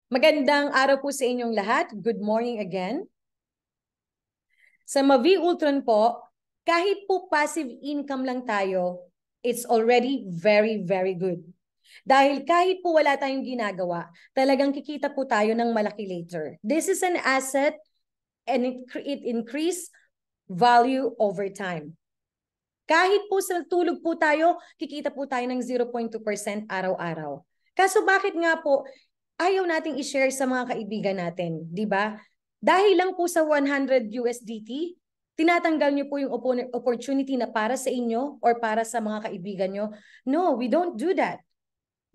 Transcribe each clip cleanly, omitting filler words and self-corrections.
Magandang araw po sa inyong lahat. Good morning again. Sa Mavi Ultron po, kahit po passive income lang tayo, it's already very, very good. Dahil kahit po wala tayong ginagawa, talagang kikita po tayo ng malaki later. This is an asset and it increase value over time. Kahit po sa tulog po tayo, kikita po tayo ng 0.2% araw-araw. Kaso bakit nga po ayaw nating i-share sa mga kaibigan natin, di ba? Dahil lang po sa 100 USDT, tinatanggal niyo po yung opportunity na para sa inyo or para sa mga kaibigan niyo. No, we don't do that.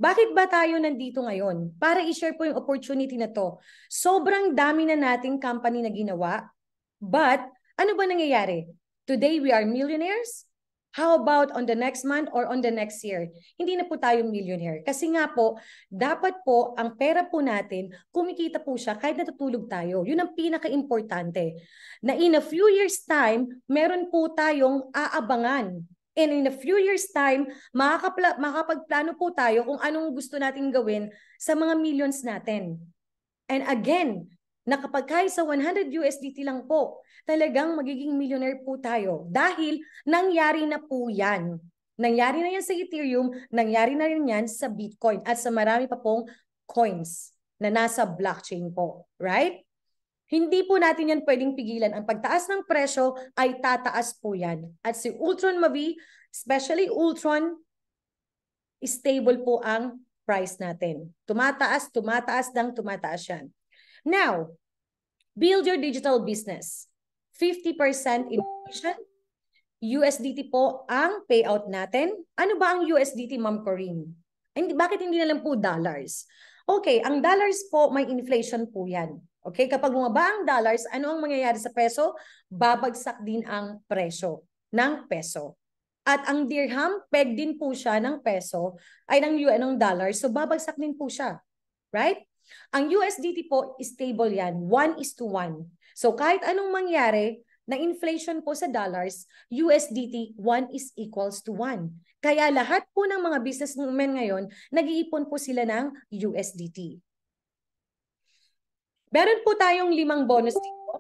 Bakit ba tayo nandito ngayon? Para i-share po yung opportunity na to. Sobrang dami na nating company na ginawa, but ano ba nangyayari? Today we are millionaires. How about on the next month or on the next year? Hindi na po tayo millionaire. Kasi nga po, dapat po ang pera po natin, kumikita po siya kahit natutulog tayo. Yun ang pinaka-importante. Na in a few years time, meron po tayong aabangan. And in a few years time, makakapagplano po tayo kung anong gusto nating gawin sa mga millions natin. And again, na kapag kahit sa 100 USDT lang po, talagang magiging millionaire po tayo. Dahil nangyari na po yan. Nangyari na yan sa Ethereum, nangyari na rin yan sa Bitcoin at sa marami pa pong coins na nasa blockchain po. Right? Hindi po natin yan pwedeng pigilan. Ang pagtaas ng presyo ay tataas po yan. At si Ultron Mavi, especially Ultron, stable po ang price natin. Tumataas yan. Now, build your digital business. 50% inflation. USDT po ang payout natin. Ano ba ang USDT, Ma'am Corinne? Bakit hindi na lang po dollars? Okay, ang dollars po may inflation po yan. Okay, kapag bumaba ang dollars, ano ang mangyayari sa peso? Babagsak din ang presyo ng peso. At ang dirham, peg din po siya ng peso, ay ng dollar, so babagsak din po siya. Right? Ang USDT po, stable yan. 1:1. So kahit anong mangyari na inflation po sa dollars, USDT 1:1. Kaya lahat po ng mga businessmen ngayon, nag-iipon po sila ng USDT. Meron po tayong 5 bonus dito.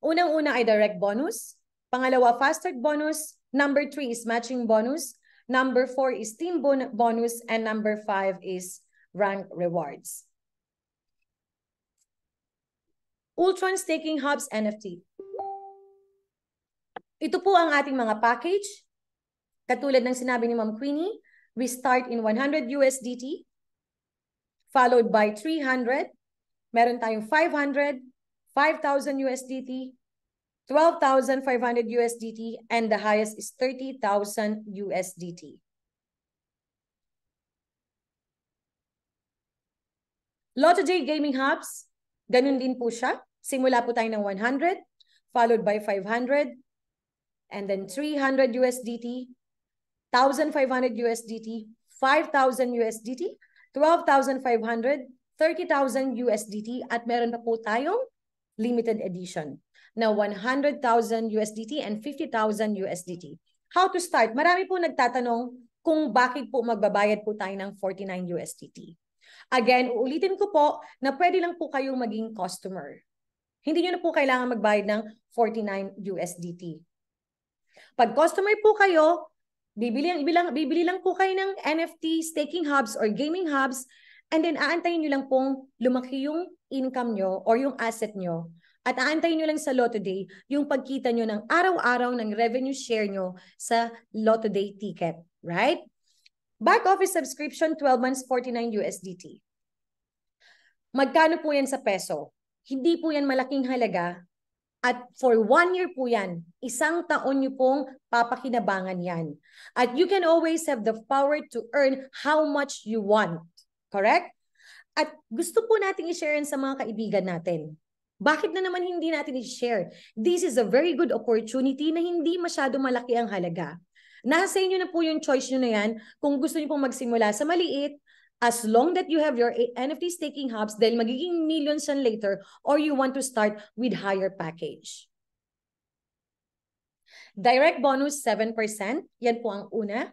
Unang-una ay direct bonus. Pangalawa, fast start bonus. Number 3 is matching bonus. Number 4 is team bonus. And number 5 is rank rewards. Ultron Staking Hubs NFT. Ito po ang ating mga package. Katulad ng sinabi ni Ma'am Queenie, we start in 100 USDT, followed by 300. Meron tayong 500, 5,000 USDT, 12,500 USDT, and the highest is 30,000 USDT. Lotto J Gaming Hubs, ganun din po siya. Simula po tayo ng 100, followed by 500, and then 300 USDT, 1,500 USDT, 5,000 USDT, 12,500, 30,000 USDT, at meron pa po tayong limited edition na 100,000 USDT and 50,000 USDT. How to start? Marami po nagtatanong kung bakit po magbabayad po tayo ng 49 USDT. Again, uulitin ko po na pwede lang po kayong maging customer. Hindi nyo na po kailangan magbayad ng 49 USDT. Pag customer po kayo, bibili lang po kayo ng NFT, staking hubs, or gaming hubs, and then aantayin nyo lang pong lumaki yung income nyo or yung asset nyo. At aantayin nyo lang sa Lotto Day yung pagkita nyo ng araw-araw ng revenue share nyo sa Lotto Day ticket. Right? Back office subscription, 12 months, 49 USDT. Magkano po yan sa peso? Hindi po yan malaking halaga. At for 1 year po yan, 1 taon nyo pong papakinabangan yan. At you can always have the power to earn how much you want. Correct? At gusto po natin i-share yan sa mga kaibigan natin. Bakit na naman hindi natin i-share? This is a very good opportunity na hindi masyado malaki ang halaga. Nasa inyo na po yung choice nyo na yan kung gusto nyo pong magsimula sa maliit, as long that you have your NFT staking hubs, dahil magiging millions yan later, or you want to start with higher package. Direct bonus, 7%. Yan po ang una.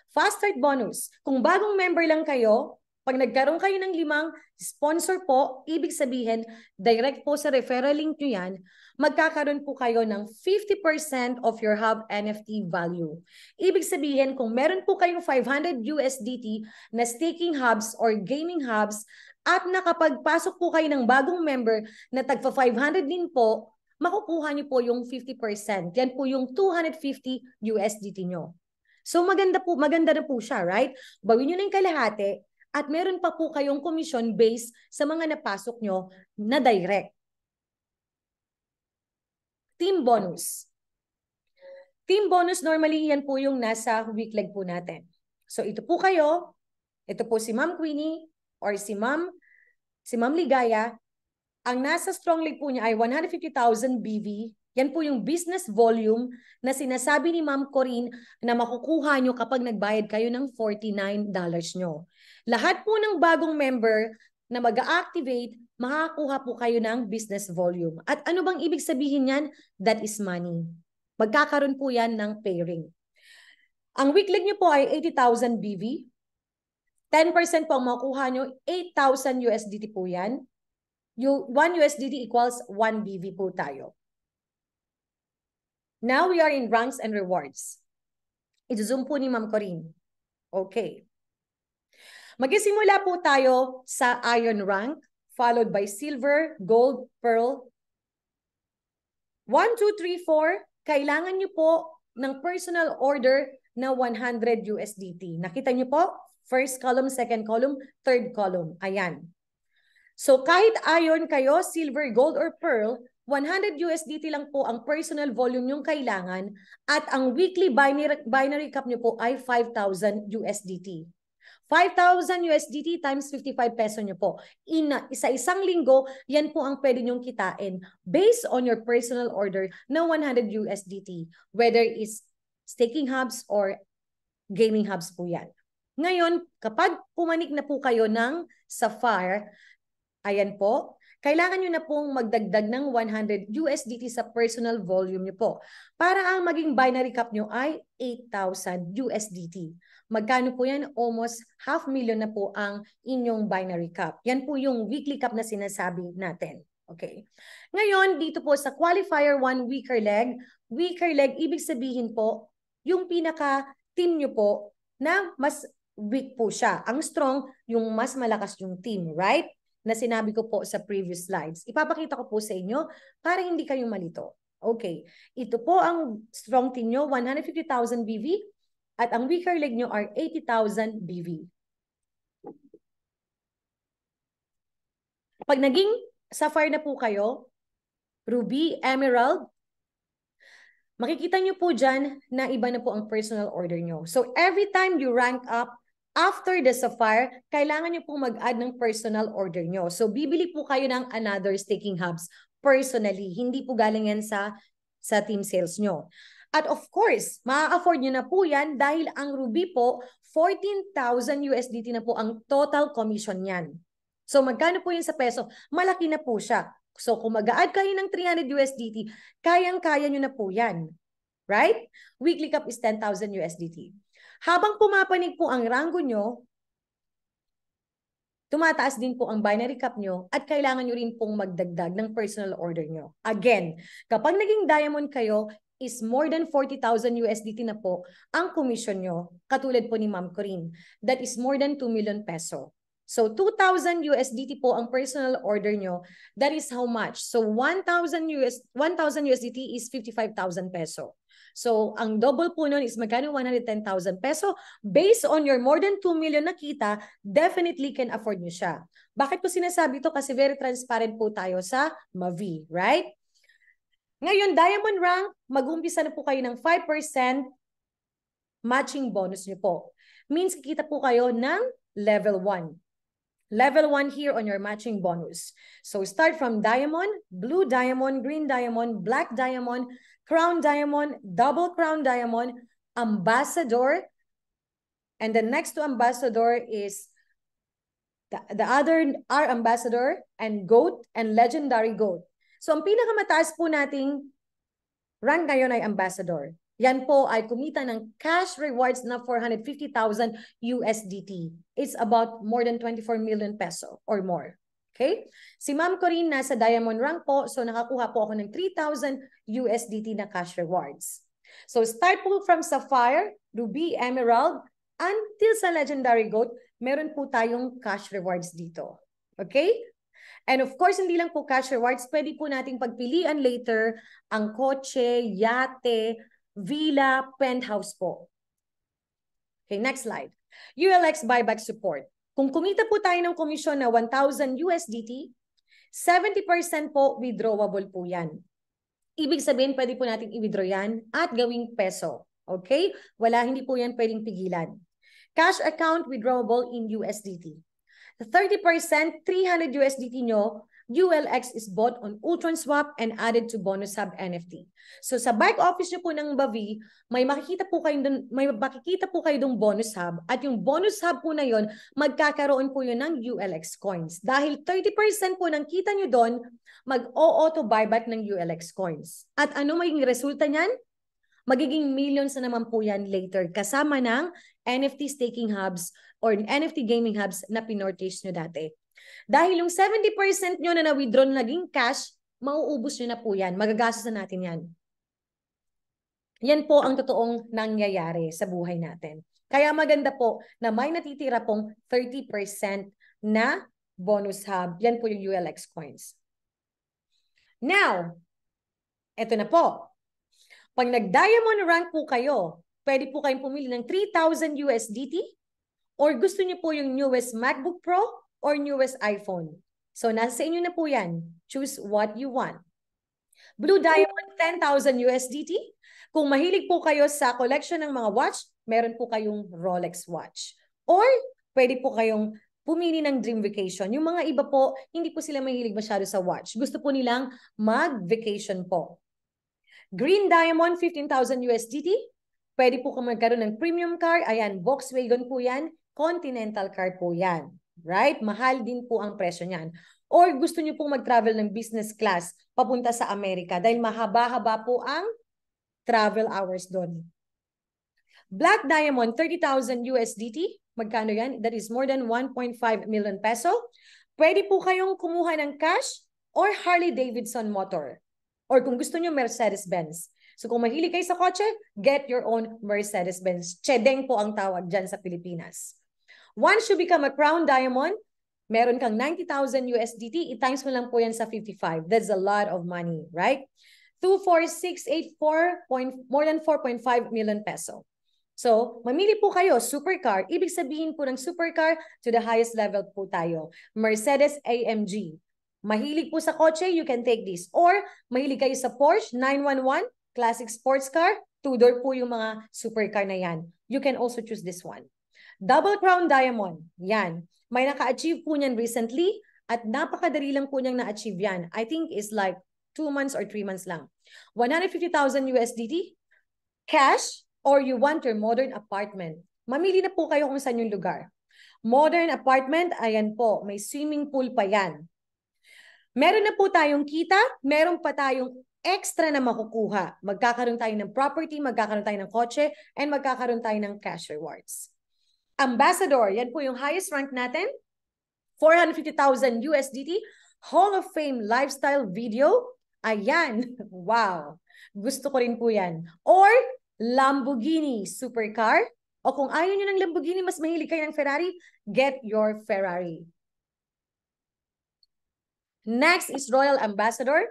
Fast start bonus. Kung bagong member lang kayo, Pag nagkaroon kayo ng 5 sponsor po, ibig sabihin, direct po sa referral link nyo yan, magkakaroon po kayo ng 50% of your hub NFT value. Ibig sabihin, kung meron po kayong 500 USDT na staking hubs or gaming hubs, at nakapagpasok po kayo ng bagong member na tagpa 500 din po, makukuha niyo po yung 50%. Yan po yung 250 USDT nyo. So maganda na po siya, right? Bawin nyo na yung kalahati at meron pa po kayong commission based sa mga napasok nyo na direct. Team bonus. Team bonus, normally yan po yung nasa week leg po natin. So ito po kayo, ito po si Ma'am Queenie or si Ma'am Ligaya. Ang nasa strong leg po niya ay 150,000 BV. Yan po yung business volume na sinasabi ni Ma'am Corinne na makukuha nyo kapag nagbayad kayo ng $49 nyo. Lahat po ng bagong member na mag-activate, makakuha po kayo ng business volume. At ano bang ibig sabihin yan? That is money. Magkakaroon po yan ng pairing. Ang weekly nyo po ay 80,000 BV. 10% po ang makukuha nyo, 8,000 USDT po yan. 1 USDT equals 1 BV po tayo. Now we are in ranks and rewards. I-zoom po ni Ma'am Corinne. Okay. Magsisimula po tayo sa iron rank, followed by silver, gold, pearl. 1, 2, 3, 4. Kailangan nyo po ng personal order na 100 USDT. Nakita nyo po? First column, second column, third column. Ayan. So kahit iron kayo, silver, gold, or pearl, 100 USDT lang po ang personal volume yung kailangan at ang weekly binary cap nyo po ay 5,000 USDT. 5,000 USDT times 55 peso nyo po. Isa-isang linggo, yan po ang pwede nyong kitain based on your personal order na 100 USDT, whether it's staking hubs or gaming hubs po yan. Ngayon, kapag pumanik na po kayo ng Sapphire, ayan po, kailangan nyo na pong magdagdag ng 100 USDT sa personal volume nyo po para ang maging binary cap nyo ay 8,000 USDT. Magkano po yan? Almost 500,000 na po ang inyong binary cap. Yan po yung weekly cap na sinasabi natin. Okay. Ngayon, dito po sa qualifier 1 weaker leg ibig sabihin po, yung pinaka-team nyo po na mas weak po siya. Ang strong, yung mas malakas yung team, right? Na sinabi ko po sa previous slides. Ipapakita ko po sa inyo para hindi kayo malito. Okay. Ito po ang strong team nyo, 150,000 BV. At ang weaker leg nyo are 80,000 BV. Pag naging Sapphire na po kayo, Ruby, Emerald, makikita nyo po dyan na iba na po ang personal order nyo. So every time you rank up, after the Sapphire, kailangan nyo pong mag-add ng personal order nyo. So, bibili po kayo ng another staking hubs personally. Hindi po galing yan sa team sales nyo. At of course, ma-afford nyo na po yan dahil ang Ruby po, 14,000 USDT na po ang total commission yan. So, magkano po yun sa peso? Malaki na po siya. So, kung mag-add kayo ng 300 USDT, kayang-kaya nyo na po yan. Right? Weekly cap is 10,000 USDT. Habang pumapanig po ang rango nyo, tumataas din po ang binary cap nyo at kailangan nyo rin pong magdagdag ng personal order nyo. Again, kapag naging diamond kayo, is more than 40,000 USDT na po ang commission nyo, katulad po ni Ma'am Corinne. That is more than 2 million peso. So 2,000 USDT po ang personal order nyo. That is how much? So 1,000 USDT is 55,000 peso. So, ang double po nun is magkano 110,000 peso. Based on your more than 2 million na kita, definitely can afford nyo siya. Bakit ko sinasabi ito? Kasi very transparent po tayo sa Mavi, right? Ngayon, diamond rank, mag-umpisa na po kayo ng 5% matching bonus nyo po. Means kikita po kayo ng level 1. Level 1 here on your matching bonus. So, start from diamond, blue diamond, green diamond, black diamond, crown diamond, double crown diamond, ambassador, and the next to ambassador is the other are ambassador and goat and legendary goat. So ang pinakamataas po nating rank ngayon ay ambassador. Yan po ay kumita ng cash rewards na 450,000 USDT. It's about more than 24 million peso or more. Okay? Si Ma'am Corinne nasa diamond rank po, so nakakuha po ako ng 3,000 USDT na cash rewards. So start po from Sapphire, Ruby, Emerald, until sa Legendary Goat, meron po tayong cash rewards dito. Okay? And of course, hindi lang po cash rewards, pwede po nating pagpilian later ang kotse, yate, villa, penthouse po. Okay, next slide. ULX buyback support. Kung kumita po tayo ng komisyon na 1,000 USDT, 70% po withdrawable po yan. Ibig sabihin, pwede po natin i-withdraw yan at gawing peso. Okay? Hindi po yan pwedeng pigilan. Cash account withdrawable in USDT. 30%, 300 USDT nyo, ULX is bought on Ultron Swap and added to Bonus Hub NFT. So sa back office nyo po ng Bavi, may makikita po kayo dong Bonus Hub at yung Bonus Hub po na yon, magkakaroon po yun ng ULX coins. Dahil 30% po ng kita nyo doon, mag-auto buyback ng ULX coins. At ano magiging resulta niyan? Magiging millions na naman po yan later kasama ng NFT staking hubs or NFT gaming hubs na pinortage nyo dati. Dahil yung 70% nyo na na-withdraw na naging cash, mauubos nyo na po yan. Magagastos na natin yan. Yan po ang totoong nangyayari sa buhay natin. Kaya maganda po na may natitira pong 30% na bonus hub. Yan po yung ULX coins. Now, eto na po. Pag nag-diamond rank po kayo, pwede po kayong pumili ng 3,000 USDT or gusto niyo po yung newest MacBook Pro or newest iPhone. So, nasa inyo na po yan. Choose what you want. Blue Diamond, 10,000 USDT. Kung mahilig po kayo sa collection ng mga watch, meron po kayong Rolex watch. Or, pwede po kayong pumili ng Dream Vacation. Yung mga iba po, hindi po sila mahilig masyado sa watch. Gusto po nilang mag-vacation po. Green Diamond, 15,000 USDT. Pwede po kung magkaroon ng premium car. Ayan, Volkswagen po yan. Continental car po yan. Right? Mahal din po ang presyo niyan. Or gusto niyo pong mag-travel ng business class papunta sa Amerika dahil mahaba-haba po ang travel hours doon. Black Diamond, 30,000 USDT. Magkano yan? That is more than 1.5 million peso. Pwede po kayong kumuha ng cash or Harley-Davidson motor. Or kung gusto nyo, Mercedes-Benz. So kung mahilig kayo sa kotse, get your own Mercedes-Benz. Chedeng po ang tawag dyan sa Pilipinas. Once you become a Crown Diamond, meron kang 90,000 USDT, i-times mo lang po yan sa 55. That's a lot of money, right? 24684, more than 4.5 million peso. So, mamili po kayo, supercar. Ibig sabihin po ng supercar, to the highest level po tayo. Mercedes AMG. Mahilig po sa kotse, you can take this. Or, mahilig kayo sa Porsche 911, classic sports car, two-door po yung mga supercar na yan. You can also choose this one. Double Crown Diamond, yan. May naka-achieve po niyan recently at napakadali lang po niyang na-achieve yan. I think it's like 2 months or 3 months lang. 150,000 USDT, cash, or you want your modern apartment. Mamili na po kayo kung saan yung lugar. Modern apartment, ayan po, may swimming pool pa yan. Meron na po tayong kita, meron pa tayong extra na makukuha. Magkakaroon tayo ng property, magkakaroon tayo ng kotse, and magkakaroon tayo ng cash rewards. Ambassador, yan po yung highest rank natin. 450,000 USDT. Hall of Fame lifestyle video. Ayan. Wow. Gusto ko rin po yan. Or Lamborghini supercar. O kung ayaw nyo ng Lamborghini, mas mahilig kayo ng Ferrari, get your Ferrari. Next is Royal Ambassador.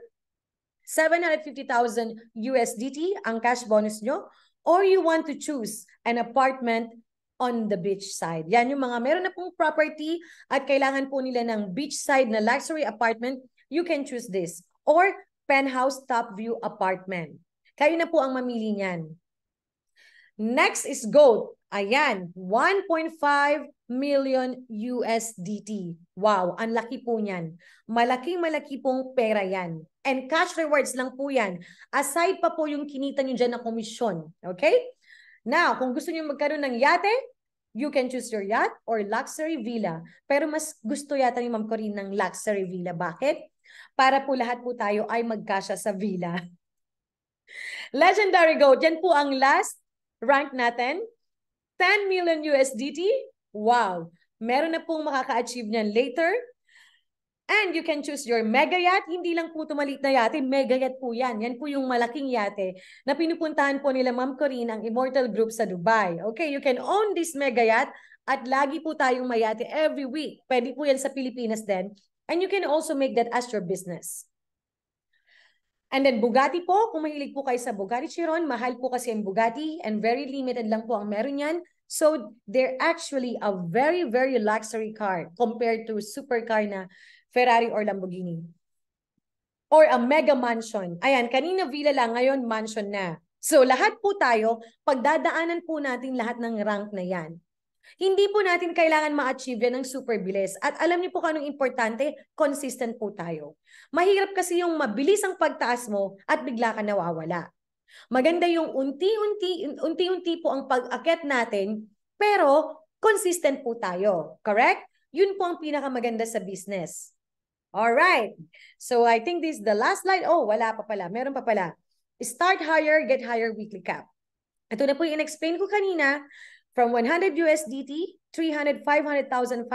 750,000 USDT ang cash bonus nyo. Or you want to choose an apartment on the beach side. Yan yung mga meron na pong property at kailangan po nila ng beach side na luxury apartment. You can choose this. Or penthouse top view apartment. Kayo na po ang mamili niyan. Next is gold. Ayan, 1.5 million USDT. Wow, ang laki po niyan. Malaking-malaki pong pera yan. And cash rewards lang po yan. Aside pa po yung kinita nyo dyan na komisyon. Okay? Now, kung gusto nyo magkaroon ng yate, you can choose your yacht or luxury villa. Pero mas gusto yata ni Ma'am Corinne ng luxury villa. Bakit? Para po lahat po tayo ay magkasya sa villa. Legendary Goat, yan po ang last rank natin. 10 million USDT. Wow. Meron na pong makaka-achieve niyan later. And you can choose your mega yacht. Hindi lang po ito maliit na yate, mega yacht po yan. Yan po yung malaking yate na pinupuntahan po nila Ma'am Corinne ang Immortal Group sa Dubai. Okay, you can own this mega yacht at lagi po tayong mayate every week. Pwede po yan sa Pilipinas din. And you can also make that as your business. And then Bugatti po, kung mahilig po kayo sa Bugatti Chiron, mahal po kasi ang Bugatti and very limited lang po ang meron yan. So they're actually a very, very luxury car compared to supercar na Ferrari or Lamborghini. Or a mega mansion. Ayan, kanina villa lang, ngayon mansion na. So lahat po tayo, pagdadaanan po natin lahat ng rank na yan. Hindi po natin kailangan ma-achieve yan ng super bilis. At alam niyo po kung anong importante, consistent po tayo. Mahirap kasi yung mabilis ang pagtaas mo at bigla ka nawawala. Maganda yung unti-unti po ang pag-akyat natin, pero consistent po tayo. Correct? Yun po ang pinakamaganda sa business. Alright. So I think this is the last slide. Oh, wala pa pala. Meron pa pala. Start higher, get higher weekly cap. Ito na po yung in-explain ko kanina. From 100 USDT, 300, 500,005,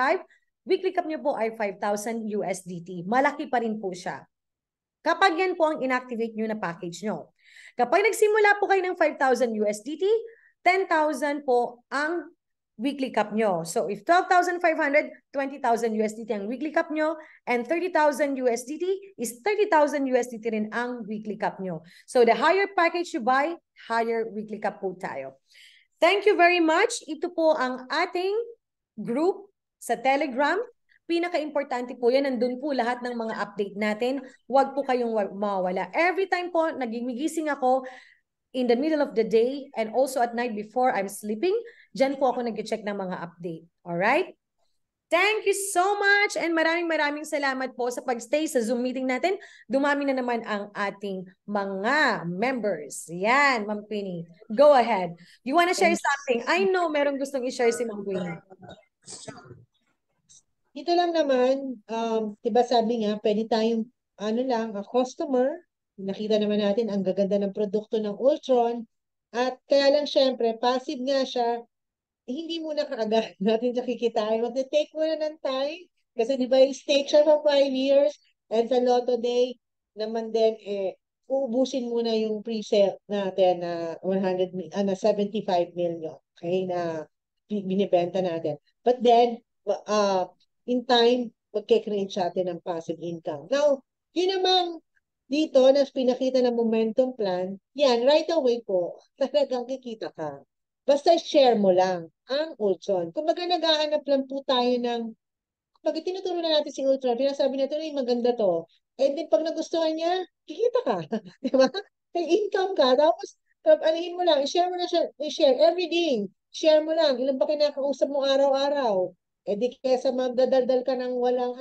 weekly cap nyo po ay 5,000 USDT. Malaki pa rin po siya. Kapag yan po ang inactivate nyo na package nyo. Kapag nagsimula po kayo ng 5,000 USDT, 10,000 po ang weekly cap nyo. So if 12,500, 20,000 USDT ang weekly cap nyo, and 30,000 USDT is 30,000 USDT rin ang weekly cap nyo. So the higher package you buy, higher weekly cap po tayo. Thank you very much. Ito po ang ating group sa Telegram. Pinaka-importante po yan. Nandun po lahat ng mga update natin. Huwag po kayong mawawala. Every time po, nagigising ako in the middle of the day and also at night before I'm sleeping, dyan po ako nag-check ng mga update. Alright? Thank you so much and maraming salamat po sa pag-stay sa Zoom meeting natin. Dumami na naman ang ating mga members. Yan, Ma'am Queenie. Go ahead. You wanna share something? I know merong gustong i-share si Ma'am Queenie. Ito lang naman, diba sabi nga, pwede tayong, a customer. Nakita naman natin ang gaganda ng produkto ng Ultron. At kaya lang syempre, passive nga siya. Hindi muna kaagad natin siya kikitain. Mag-take muna ng time. Kasi di ba yung stake siya for 5 years and sa Lotto Day naman din, uubusin muna yung pre-sale natin na 75 million. Okay, na binibenta natin. But then, in time, magkikreate siya natin ng passive income. Now, yun namang dito na pinakita ng momentum plan, yan, right away po, talagang kikita ka. Basta share mo lang ang Ultron. Kumbaga naghahanap lang po tayo ng, pag tinuturo na natin si Ultron, pinasabi natin, ay maganda to. And then pag nagustuhan niya, kikita ka. Di ba? May income ka. Tapos, anihin mo lang, i-share mo na siya, i-share every day. Share mo lang, ilan ba kinakausap mo araw-araw? Eh di kesa magdadaldal ka ng walang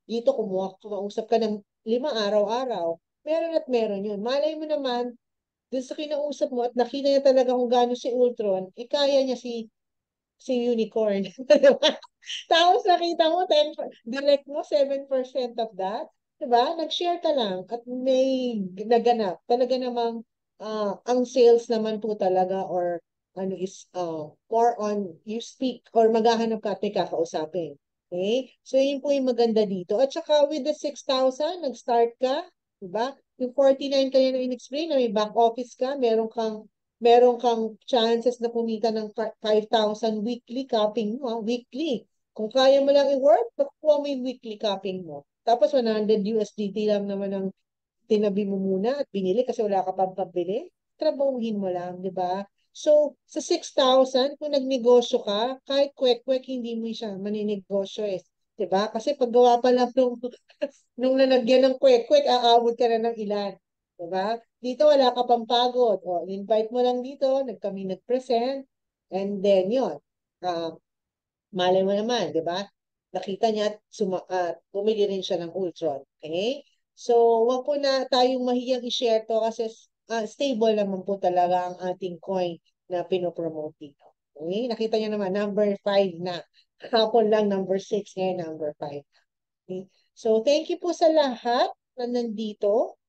dito kumausap ka ng 5 araw-araw. Meron at meron yun. Malay mo naman, dun sa kinausap mo at nakita niya talaga kung gaano si Ultron, kaya niya si Unicorn. Tapos nakita mo, direct mo 7% of that. Diba? Nag-share ka lang at may naganap. Talaga namang ang sales naman po talaga or is more on you speak or maghahanap ka at may kakausapin. Okay? So yun po yung maganda dito. At saka with the 6,000, nag-start ka. Diba? Yung 49 kaya na in-explain na may back office ka, meron kang chances na kumita ng 5,000 weekly capping mo, weekly. Kung kaya mo lang i-work, makukuha mo yung weekly capping mo. Tapos 100 USDT lang naman ang tinabi mo muna at binili kasi wala ka pang pabili. Trabahuhin mo lang, di ba? So, sa 6,000, kung nagnegosyo ka, kahit kwek-kwek, hindi mo siya maninegosyo eh. Diba? Kasi paggawa pa lang nung lalagyan ng kwek-kwek, aabot ka na ng ilan. Diba? Dito wala ka pang pagod. O, invite mo lang dito, kami nag-present, and then yun. Malay mo naman, diba? Nakita niya at bumili rin siya ng Ultron. Okay? So, wag po na tayong mahiyang i-share to kasi stable naman po talaga ang ating coin na pinopromote dito. Okay? Nakita niyo naman, number 5 na. Hapon lang number 6, ngayon number 5. Okay? So, thank you po sa lahat na nandito.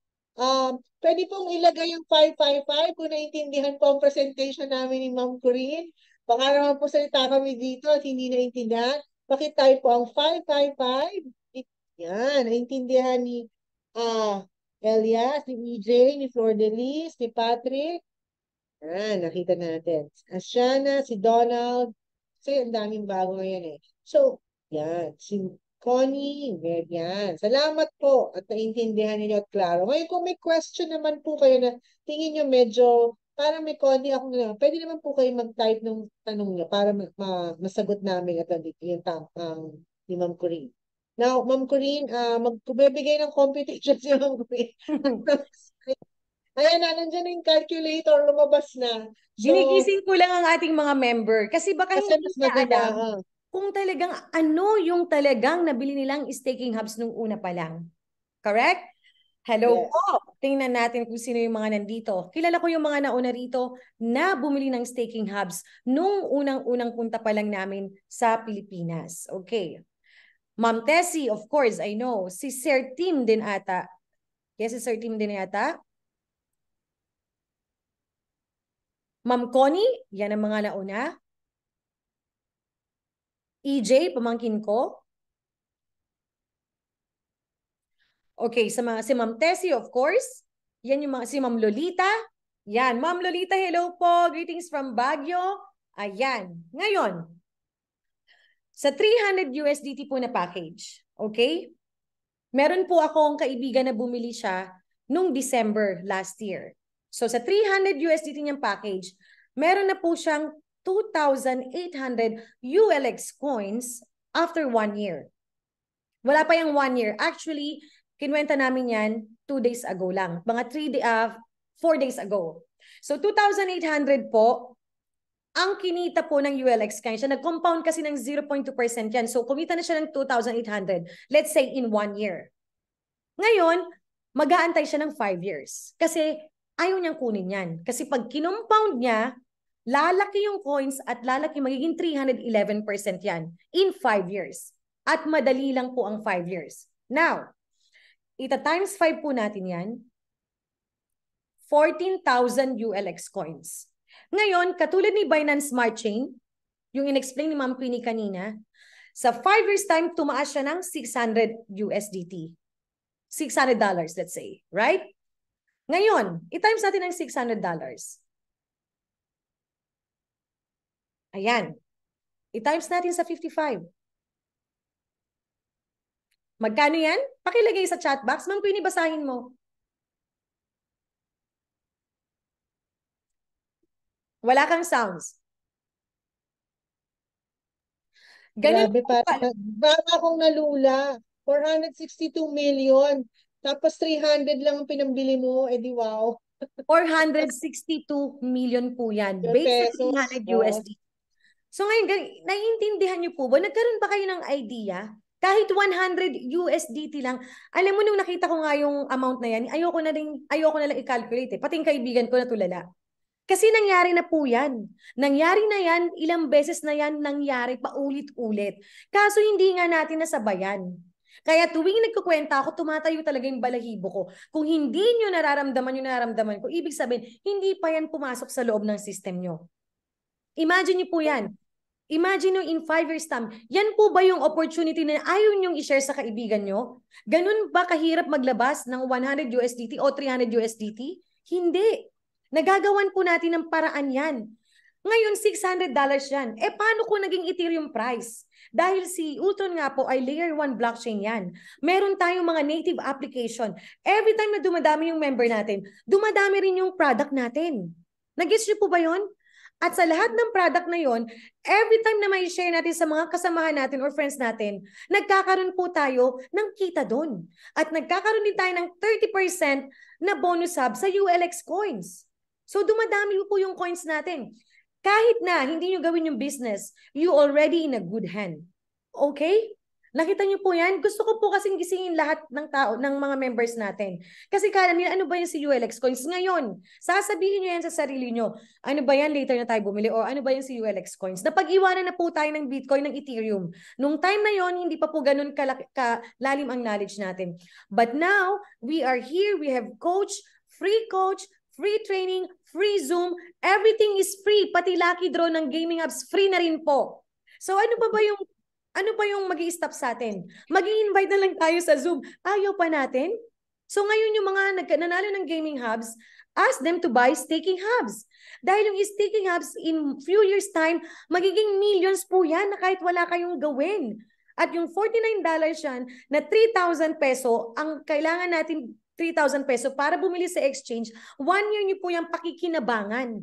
Pwede pong ilagay yung 555 kung naintindihan po ang presentation namin ni Ma'am Corinne. Baka naman po salita kami dito at hindi naintindihan. Pakitay po ang 555. Yan, naintindihan ni Elias, ni EJ, ni Flor Delis, ni Patrick. Yan, nakita natin. Asiana, si Donald. Kasi ang daming bago ngayon eh. So, yan. Si Connie, yan. Salamat po at naintindihan ninyo at klaro. Ngayon, kung may question naman po kayo na tingin nyo medyo parang may konti ako na, pwede naman po kayo mag-type ng tanong nyo para masagot namin at yung ni Ma'am Corinne. Now, Ma'am Corinne, magbibigay ng computation si Ma'am Corinne. Ayan na, nandiyan na yung calculator, lumabas na. So, Ginigising ko lang ang ating mga member kasi baka kasi hindi mas na maganda. alam kung talagang ano yung talagang nabili nilang staking hubs nung una pa lang. Correct? Hello Yes. po. Tingnan natin kung sino yung mga nandito. Kilala ko yung mga nauna rito na bumili ng staking hubs nung unang-unang punta pa lang namin sa Pilipinas. Okay. Ma'am Tessie, of course, I know. Si Sir Tim din ata. Yes, si Sir Tim din yata. Ma'am Connie, yan ang mga nauna. EJ, pamangkin ko. Okay, si Ma'am Tessie, of course. Yan yung si Ma'am Lolita. Yan, Ma'am Lolita, hello po. Greetings from Baguio. Ayan. Ngayon, sa 300 USDT po na package, okay? Meron po akong kaibigan na bumili siya nung December last year. So sa 300 USDT niyang package, meron na po siyang 2,800 ULX coins after 1 year. Wala pa yung 1 year. Actually, kinuwenta namin yan 2 days ago lang. Mga 4 days ago. So 2,800 po, ang kinita po ng ULX coins. Siya nag-compound kasi ng 0.2% yan. So kumita na siya ng 2,800. Let's say in 1 year. Ngayon, mag-aantay siya ng 5 years. Kasi ayaw niyang kunin yan. Kasi pag kinompound niya, lalaki yung coins at lalaki, magiging 311% yan in 5 years. At madali lang po ang 5 years. Now, ita-times 5 po natin yan. 14,000 ULX coins. Ngayon, katulad ni Binance Smart Chain, yung in-explain ni Ma'am Queenie kanina, sa 5 years time, tumaas siya ng 600 USDT. $600, let's say. Right? Ngayon, i-times natin ng $600. Ayan. I-times natin sa 55. Magkano yan? Pakilagay sa chat box. Ma'am Queenie, basahin mo. Wala kang sounds. Ganun Grabe, po parang akong nalula. 462 million. Tapos 300 lang ang pinambili mo. Eh di wow. 462 million po yan. Yung Based sa pesos. 300 Oo. USD. So ngayon, naiintindihan niyo po ba? Nagkaroon ba kayo ng idea? Kahit 100 USDT lang. Alam mo, nung nakita ko nga yung amount na yan, ayoko na lang i-calculate eh. Pati yung kaibigan ko na tulala. Kasi nangyari na po yan. Nangyari na yan, ilang beses na yan nangyari paulit-ulit. Kaso hindi nga natin nasabayan. Kaya tuwing nagkukwenta ako, tumatayo talaga yung balahibo ko. Kung hindi nyo nararamdaman yung nararamdaman ko, ibig sabihin, hindi pa yan pumasok sa loob ng system nyo. Imagine nyo po yan. Imagine nyo in 5 years time, yan po ba yung opportunity na ayaw nyong i-share sa kaibigan nyo? Ganun ba kahirap maglabas ng 100 USDT o 300 USDT? Hindi. Nagagawan po natin ng paraan yan. Ngayon, $600 yan. Eh, paano kung naging Ethereum price? Dahil si Ultron nga po ay layer 1 blockchain yan. Meron tayong mga native application. Every time na dumadami yung member natin, dumadami rin yung product natin. Nag-gets nyo po ba yun? At sa lahat ng product na yon, every time na may share natin sa mga kasamahan natin or friends natin, nagkakaroon po tayo ng kita doon. At nagkakaroon din tayo ng 30% na bonus hub sa ULX coins. So dumadami po yung coins natin. Kahit na hindi nyo gawin yung business, you already in a good hand. Okay? Nakita niyo po yan? Gusto ko po kasing gisingin lahat ng tao, ng mga members natin. Kasi kala nila, ano ba yan si ULX Coins? Ngayon, sasabihin niyo yan sa sarili niyo. Ano ba yan? Later na tayo bumili. O ano ba yan si ULX Coins? Napag-iwanan na po tayo ng Bitcoin, ng Ethereum. Nung time na yon, hindi pa po ganun kalalim ang knowledge natin. But now, we are here. We have coach, free training, free Zoom. Everything is free. Pati lucky draw ng gaming apps, free na rin po. So ano pa yung mag-i-stop sa atin? Mag-i-invite na lang tayo sa Zoom. Ayaw pa natin? So ngayon yung mga nanalo ng gaming hubs, ask them to buy staking hubs. Dahil yung staking hubs in few years time, magiging millions po yan na kahit wala kayong gawin. At yung $49 yan na 3,000 peso, ang kailangan natin 3,000 peso para bumili sa exchange, 1 year niyo po yung pakikinabangan.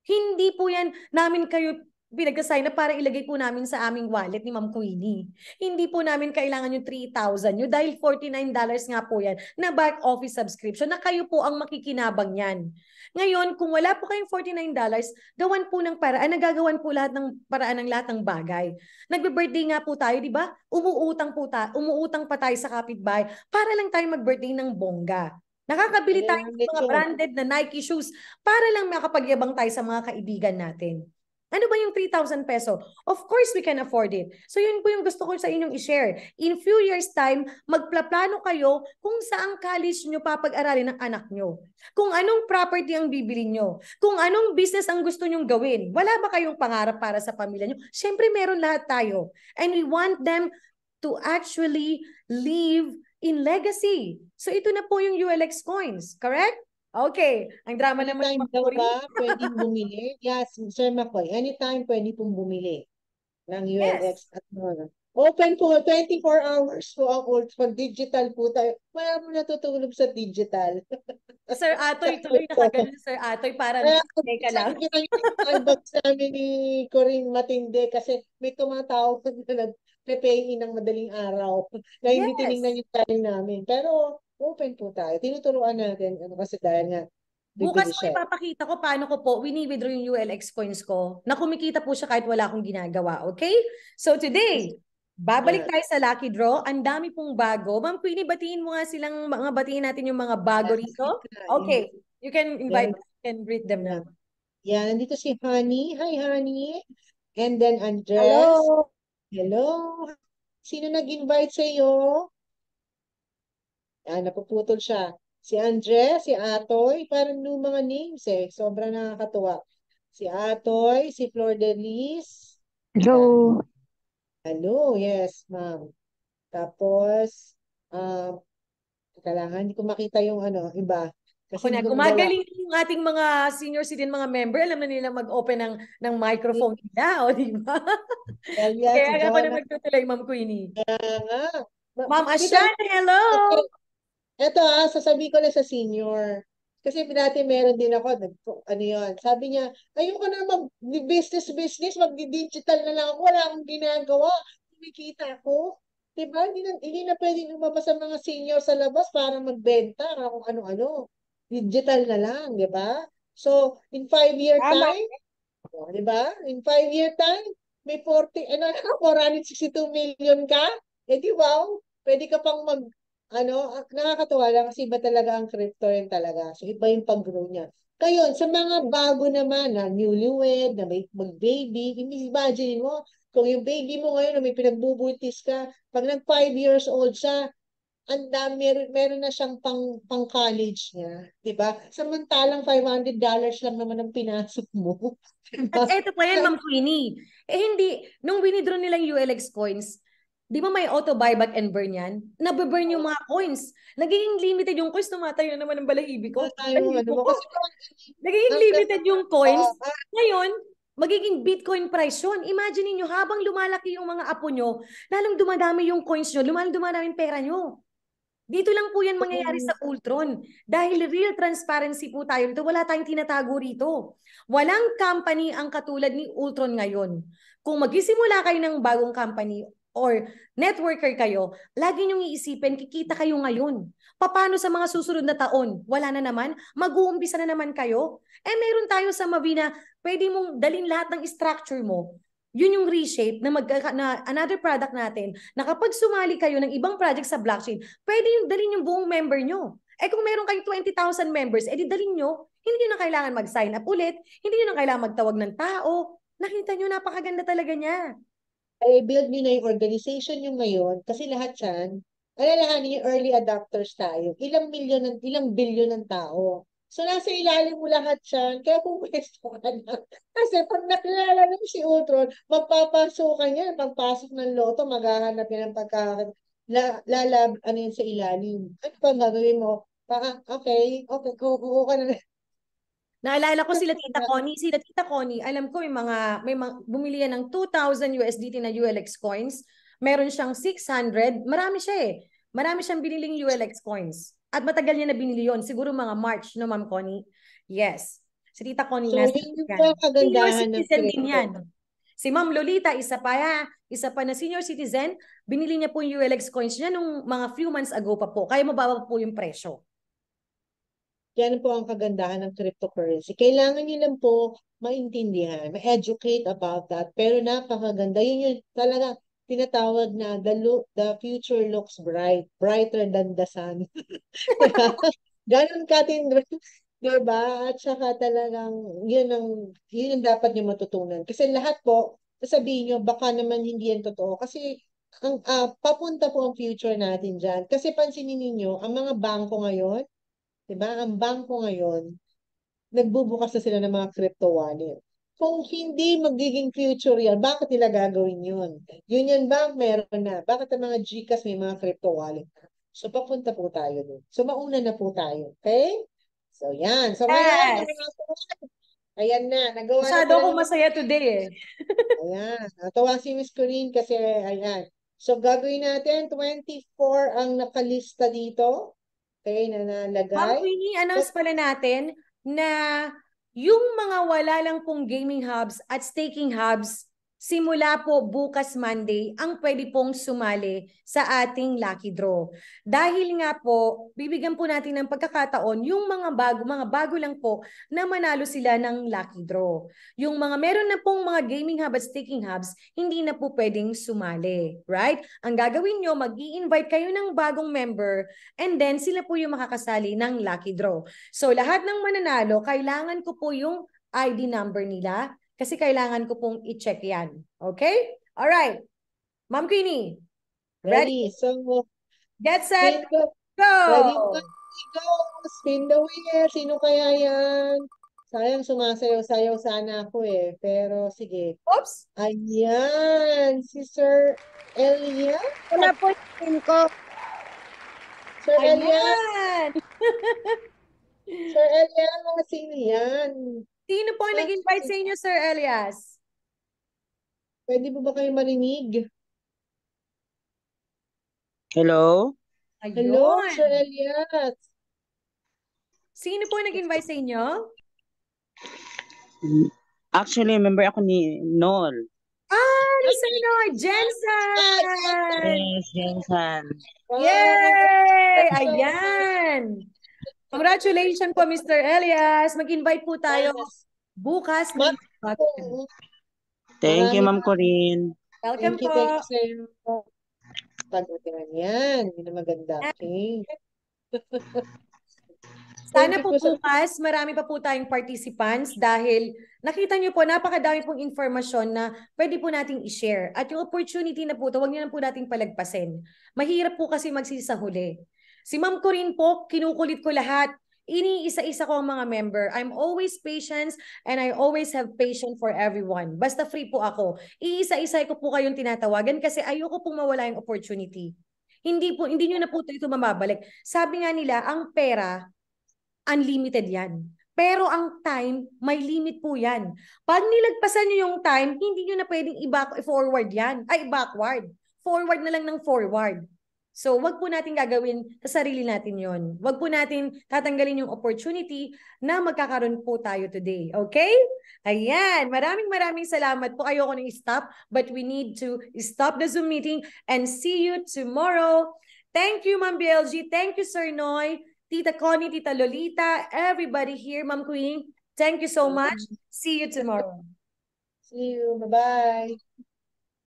Hindi po yan namin kayo pinagka-sign na para ilagay po namin sa aming wallet ni Ma'am Queenie. Hindi po namin kailangan yung 3,000 nyo dahil $49 nga po yan na back office subscription na kayo po ang makikinabang yan. Ngayon, kung wala po kayong $49, gawan po ng paraan, nagagawan po lahat ng paraan ng lahat ng bagay. Nagbe-birthday nga po tayo, di ba? Umuutang pa tayo sa kapitbahay para lang tayo mag-birthday ng bongga. Nakakabili tayo ng mga branded na Nike shoes para lang makapagyabang tayo sa mga kaibigan natin. Ano ba yung 3,000 peso? Of course, we can afford it. So yun po yung gusto ko sa inyong i-share. In few years time, magplaplano kayo kung saang college nyo papag-aralin ng anak nyo. Kung anong property ang bibili nyo. Kung anong business ang gusto nyong gawin. Wala ba kayong pangarap para sa pamilya nyo? Siyempre, meron lahat tayo. And we want them to actually live in legacy. So ito na po yung ULX coins, correct? Okay. Ang drama naman. Anytime daw ba pwedeng bumili? Yes, Sir McCoy. Anytime pwede pong bumili ng ULX at mga. Open po, 24 hours po ang old. Pag digital po tayo. Wala mo natutulog sa digital. Sir Atoy, tuloy nakaganon Sir Atoy para teka lang. Sabi ko yung box namin ni Corinne matindi kasi may tumatawag na nag-pay in ng madaling araw na hindi tinignan yung channel namin. Pero open po tayo. Tinuturuan natin kasi dahil nga bukas ko ipapakita ko paano ko po wini-withdraw yung ULX coins ko na kumikita po siya kahit wala akong ginagawa. Okay? So today, babalik tayo sa lucky draw. Ang dami pong bago. Ma'am Queenie, batiin mo nga silang batiin natin yung mga bago rito. Okay. You can invite and greet them now. Yan, nandito si Honey. Hi, Honey. And then Andres. Hello. Hello. Sino nag-invite sa iyo? Napuputol siya. Si Andres, si Atoy, parang new mga names eh. Sobrang nakakatuwa. Si Atoy, si Flor Delis. Hello. Hello, yes, ma'am. Tapos, kailangan, hindi ko makita yung iba. Kasi gumagaling yung ating mga senior citizen, mga member, alam na nila mag-open ng microphone nila, o di ba? Kaya nga pa na magtutuloy, Ma'am Queenie. Ma'am Ashan, hello! Ito sasabihin ko na sa senior. Kasi dati meron din ako, sabi niya, ayoko na mag-business, mag-digital na lang ako, wala akong ginagawa, kumikita ako. Diba? Hindi na pwede lumabas sa mga senior sa labas para magbenta, kung ano-ano. Digital na lang, di ba? So, in 5-year time, di ba? In 5-year time, may 462 million ka? Eh di wow, pwede ka pang nakakatuwa lang kasi iba talaga ang crypto rin talaga. So, iba yung pag-grow niya. Ngayon, sa mga bago naman na newlywed, na may mag-baby, imagine mo, kung yung baby mo ngayon na may pinagbubuntis ka, pag nag 5 years old siya, meron na siyang pang-college niya. Diba? Samantalang $500 lang naman ang pinasok mo. At eto pa yan, Ma'am Queenie. Hindi, nung winidraw nilang ULX coins, di ba may auto buyback and burn yan? Nababurn yung mga coins. Nagiging limited yung coins. Tumatayo naman ang balahibi ko. Nagiging limited yung coins. Ngayon, magiging Bitcoin price yun. Imagine niyo habang lumalaki yung mga apo nyo, lalong dumadami yung coins nyo, lalong dumadami yung pera nyo. Dito lang po yan mangyayari sa Ultron. Dahil real transparency po tayo dito. Wala tayong tinatago rito. Walang company ang katulad ni Ultron ngayon. Kung magsisimula kayo ng bagong company or networker kayo, lagi niyong iisipin, kikita kayo ngayon. Paano sa mga susunod na taon? Wala na naman? Mag-uumpisa na naman kayo? Eh meron tayo sa Mavina, pwede mong dalhin lahat ng structure mo. Yun yung reshape na, na another product natin na kapag sumali kayo ng ibang project sa blockchain, pwede yung dalhin yung buong member nyo. Eh kung meron kayong 20,000 members, edi dalhin nyo. Hindi nyo na kailangan mag-sign up ulit. Hindi nyo na kailangan magtawag ng tao. Nakita nyo, napakaganda talaga niya. Ay, build nyo na yung organization nyo ngayon kasi lahat yan, alalahanin yung early adopters tayo. Ilang bilyon ng tao. So, nasa ilalim mo lahat yan. Kaya pumwesto ka na. Kasi pag nakilala mo si Ultron, magpapasukan yan. Pagpasok ng loto, maghahanap yan ng ano yun sa ilalim. Ano pa gagawin mo? Okay, kukuha ka na. Naalala ko sila Tita Connie. Sila Tita Connie, alam ko bumili yan ng 2,000 USDT na ULX coins. Meron siyang 600. Marami siya eh. Marami siyang biniling ULX coins. At matagal niya na binili yun. Siguro mga March, no, Ma'am Connie? Yes. Si Tita Connie So, nasa yun yung yan. Senior kagandahan ng citizen din crypto. yan. Si Ma'am Lolita, isa pa na senior citizen, binili niya po yung ULX coins niya nung mga few months ago pa po. Kaya mababa po yung presyo. Yan po ang kagandahan ng cryptocurrency. Kailangan nyo lang po maintindihan, ma-educate about that. Pero napakaganda. Yun yung talaga tinatawag na the future looks brighter than the sun. Ganon katindro. Diba? At saka talagang yun ang dapat nyo matutunan. Kasi lahat po, sasabihin nyo, baka naman hindi yan totoo. Kasi papunta po ang future natin dyan. Kasi pansinin ninyo, ang mga bangko ngayon, diba? Ang bangko ngayon, nagbubukas na sila ng mga crypto wallet. Kung hindi magiging future yan, bakit nila gagawin yun? Union Bank meron na. Bakit ang mga GCash may mga crypto wallet? So, papunta po tayo dun. So, mauna na po tayo. Okay? So, yan. So, ngayon, yung Yes. mga ayan na. Nagawa na Masyado pala akong ni Miss. masaya today eh. Ayan. Natawa si Miss Corinne kasi, ayan. So, gagawin natin, 24 ang nakalista dito. Okay, na Ma'am nalagay. Queenie, announce pala natin na yung mga wala lang pong gaming hubs at staking hubs, simula po bukas Monday, ang pwede pong sumali sa ating lucky draw. Dahil nga po, bibigyan po natin ng pagkakataon yung mga bago lang po na manalo sila ng lucky draw. Yung mga meron na pong mga gaming hub at staking hubs, hindi na po pwedeng sumali. Right? Ang gagawin nyo, mag-i-invite kayo ng bagong member and then sila po yung makakasali ng lucky draw. So lahat ng mananalo, kailangan ko po yung ID number nila kasi kailangan ko pong i-check yan. Okay? Alright. Ma'am Queenie, ready? Ready. So, Get set, spin the, ready, go! one, go! Spin the wheel. Sino kaya yan? Sayang sumasayaw-sayaw sana ako eh. Pero sige. Oops! Ayan. Si Sir Elian. Wala po yung pin ko. Sir Elian. Ayan! Sir Elian, mga sino yan? Sino po ang nag-invite sa inyo, Sir Elias? Pwede po ba kayo marinig? Hello? Hello, Ayun. Sir Elias. Sino po ang nag-invite sa inyo? Actually, member ako ni Nol. Ah, ni Sir Noy, Jensen! Yes, Jensen. Yay! Ayan! Congratulations po, Mr. Elias. Mag-invite po tayo bukas ng Thank you, Ma'am Corinne. Welcome po. Thank you, sir. Pag-utihan yan. Yun ang maganda. Okay. Sana po bukas, marami pa po tayong participants dahil nakita niyo po, napakadami pong informasyon na pwede po nating i-share. At yung opportunity na po, huwag niyo na po nating palagpasin. Mahirap po kasi magsisahuli. Si Ma'am Corinne po, kinukulit ko lahat. Iniisa-isa ko ang mga member. I'm always patient and I always have patience for everyone. Basta free po ako. Iisa-isa ko po kayong tinatawagan kasi ayoko pong mawala yung opportunity. Hindi niyo na po ito mababalik. Sabi nga nila, ang pera, unlimited yan. Pero ang time, may limit po yan. Pag nilagpasan nyo yung time, hindi nyo na pwedeng i-forward yan. Ay, backward. Forward na lang ng forward. So, wag po natin gagawin sa sarili natin yon. Wag po natin tatanggalin yung opportunity na magkakaroon po tayo today. Okay? Ayan. Maraming salamat po. Ayoko nang i-stop, but we need to stop the Zoom meeting and see you tomorrow. Thank you, Ma'am BLG. Thank you, Sir Noy. Tita Connie, Tita Lolita, everybody here, Ma'am Queenie. Thank you so much. See you tomorrow. See you. Bye-bye.